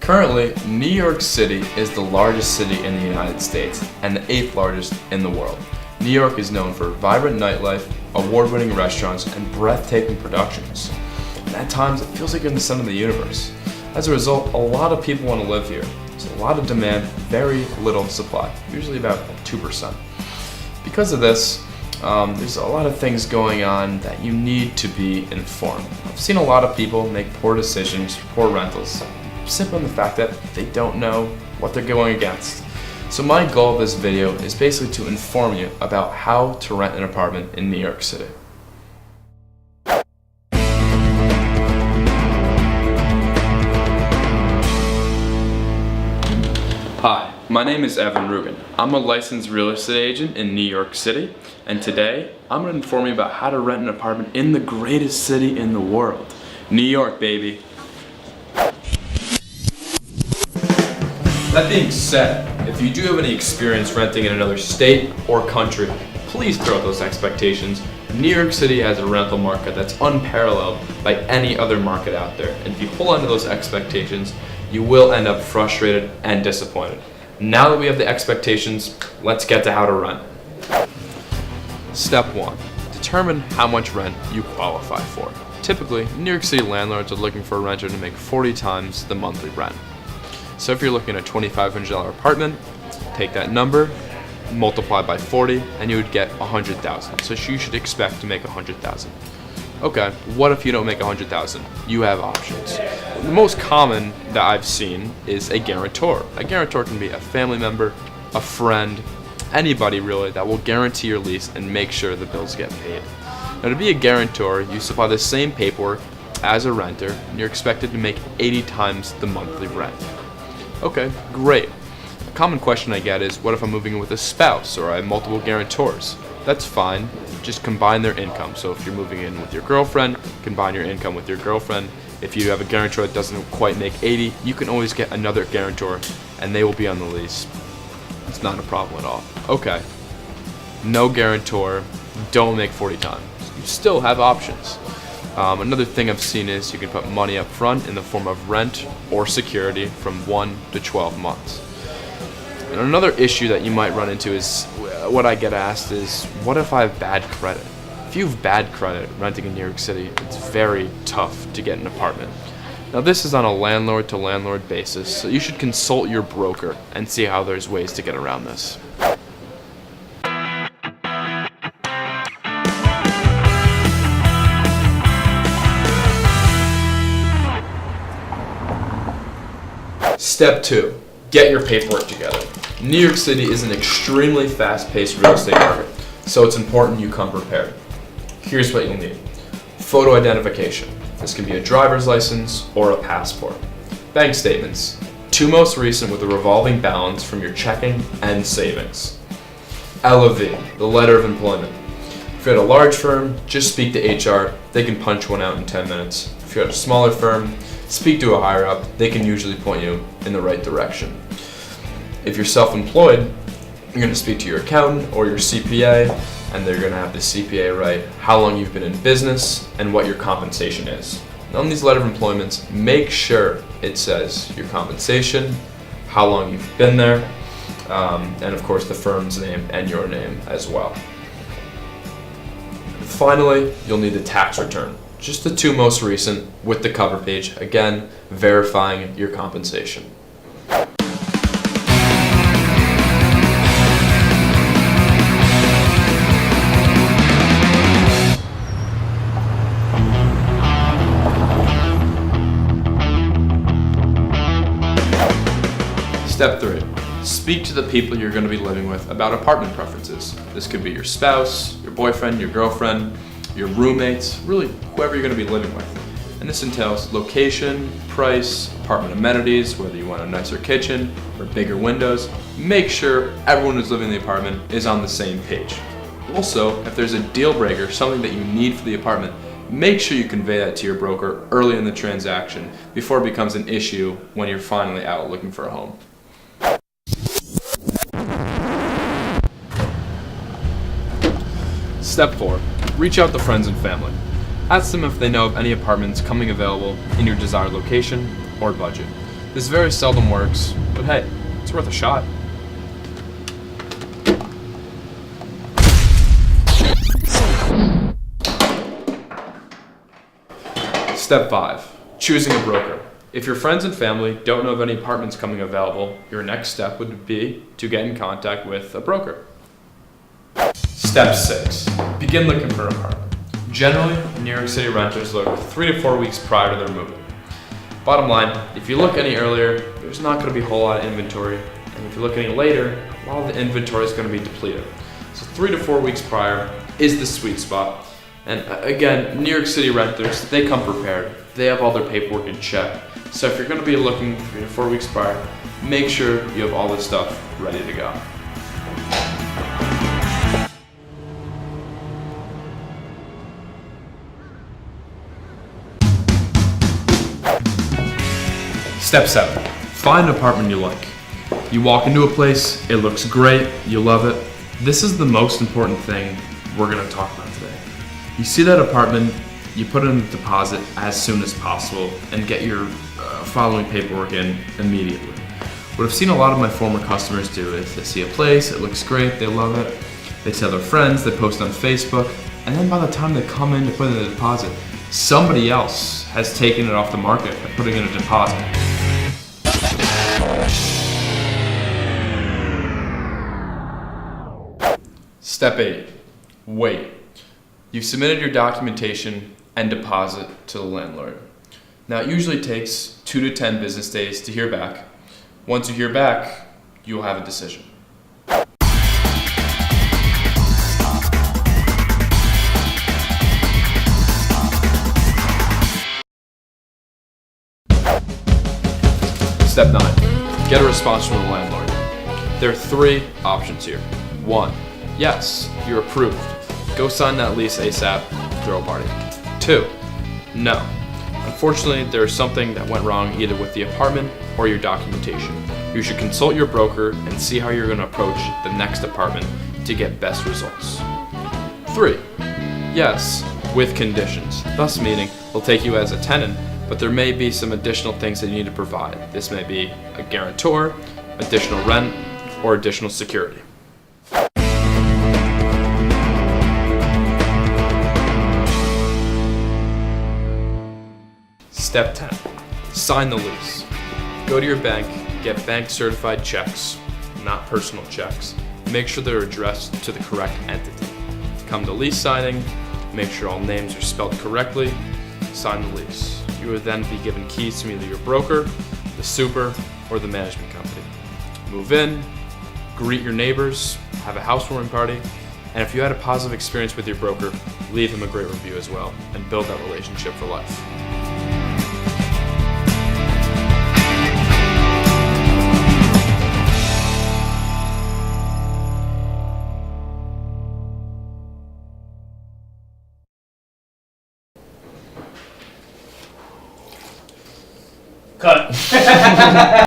Currently, New York City is the largest city in the United States and the 8th largest in the world. New York is known for vibrant nightlife, award-winning restaurants, and breathtaking productions. And at times, it feels like you're in the center of the universe. As a result, a lot of people want to live here. There's a lot of demand, very little supply, usually about 2%. Because of this, there's a lot of things going on that you need to be informed. I've seen a lot of people make poor decisions, poor rentals, simply on the fact that they don't know what they're going against. So my goal of this video is basically to inform you about how to rent an apartment in New York City. Hi, my name is Evan Rugen. I'm a licensed real estate agent in New York City, and today I'm going to inform you about how to rent an apartment in the greatest city in the world, New York, baby. That being said, if you do have any experience renting in another state or country, please throw out those expectations. New York City has a rental market that's unparalleled by any other market out there. And if you hold on to those expectations, you will end up frustrated and disappointed. Now that we have the expectations, let's get to how to rent. Step 1. Determine how much rent you qualify for. Typically, New York City landlords are looking for a renter to make 40 times the monthly rent. So if you're looking at a $2,500 apartment, take that number, multiply by 40, and you would get $100,000. So you should expect to make $100,000. Okay, what if you don't make $100,000? You have options. The most common that I've seen is a guarantor. A guarantor can be a family member, a friend, anybody really that will guarantee your lease and make sure the bills get paid. Now to be a guarantor, you supply the same paperwork as a renter, and you're expected to make 80 times the monthly rent. Okay, great. A common question I get is, what if I'm moving in with a spouse or I have multiple guarantors? That's fine, just combine their income. So if you're moving in with your girlfriend, combine your income with your girlfriend. If you have a guarantor that doesn't quite make 80, you can always get another guarantor and they will be on the lease. It's not a problem at all. Okay, no guarantor, don't make 40 times. You still have options. Another thing I've seen is you can put money up front in the form of rent or security from 1 to 12 months. And another issue that you might run into is, what I get asked is, what if I have bad credit? If you have bad credit renting in New York City, it's very tough to get an apartment. Now this is on a landlord to landlord basis, so you should consult your broker and see how there's ways to get around this. Step 2. Get your paperwork together. New York City is an extremely fast-paced real estate market, so it's important you come prepared. Here's what you'll need. Photo identification. This can be a driver's license or a passport. Bank statements. 2 most recent with a revolving balance from your checking and savings. LOV, the letter of employment. If you're at a large firm, just speak to HR. They can punch one out in 10 minutes. If you're at a smaller firm, speak to a higher up. They can usually point you in the right direction. If you're self-employed, you're going to speak to your accountant or your CPA, and they're going to have the CPA write how long you've been in business and what your compensation is. Now, on these letter of employments, make sure it says your compensation, how long you've been there, and of course the firm's name and your name as well. Finally, you'll need the tax return. Just the 2 most recent with the cover page, again, verifying your compensation. Step 3. Speak to the people you're going to be living with about apartment preferences. This could be your spouse, your boyfriend, your girlfriend, your roommates, really whoever you're going to be living with. And this entails location, price, apartment amenities, whether you want a nicer kitchen or bigger windows. Make sure everyone who's living in the apartment is on the same page. Also, if there's a deal breaker, something that you need for the apartment, make sure you convey that to your broker early in the transaction before it becomes an issue when you're finally out looking for a home. Step 4. Reach out to friends and family. Ask them if they know of any apartments coming available in your desired location or budget. This very seldom works, but hey, it's worth a shot. Step 5. Choosing a broker. If your friends and family don't know of any apartments coming available, your next step would be to get in contact with a broker. Step 6. Begin looking for an apartment. Generally, New York City renters look 3 to 4 weeks prior to their move-in. Bottom line, if you look any earlier, there's not going to be a whole lot of inventory, and if you look any later, a lot of the inventory is going to be depleted. So 3 to 4 weeks prior is the sweet spot. And again, New York City renters, they come prepared. They have all their paperwork in check. So if you're going to be looking 3 to 4 weeks prior, make sure you have all this stuff ready to go. Step 7. Find an apartment you like. You walk into a place, it looks great, you love it. This is the most important thing we're going to talk about today. You see that apartment, you put in a deposit as soon as possible and get your following paperwork in immediately. What I've seen a lot of my former customers do is they see a place, it looks great, they love it, they tell their friends, they post on Facebook, and then by the time they come in to put in the deposit, somebody else has taken it off the market by putting in a deposit. Step 8. Wait. You've submitted your documentation and deposit to the landlord. Now, it usually takes 2 to 10 business days to hear back. Once you hear back, you'll have a decision. Step 9. Get a response from the landlord. There are 3 options here. 1. Yes, you're approved. Go sign that lease ASAP, throw a party. 2. No. Unfortunately, there is something that went wrong either with the apartment or your documentation. You should consult your broker and see how you're going to approach the next apartment to get best results. 3. Yes, with conditions, thus meaning they'll take you as a tenant, but there may be some additional things that you need to provide. This may be a guarantor, additional rent, or additional security. Step 10. Sign the lease. Go to your bank, get bank certified checks, not personal checks. Make sure they're addressed to the correct entity. Come to lease signing, make sure all names are spelled correctly, sign the lease. You will then be given keys to either your broker, the super, or the management company. Move in, greet your neighbors, have a housewarming party, and if you had a positive experience with your broker, leave him a great review as well, and build that relationship for life. Cut.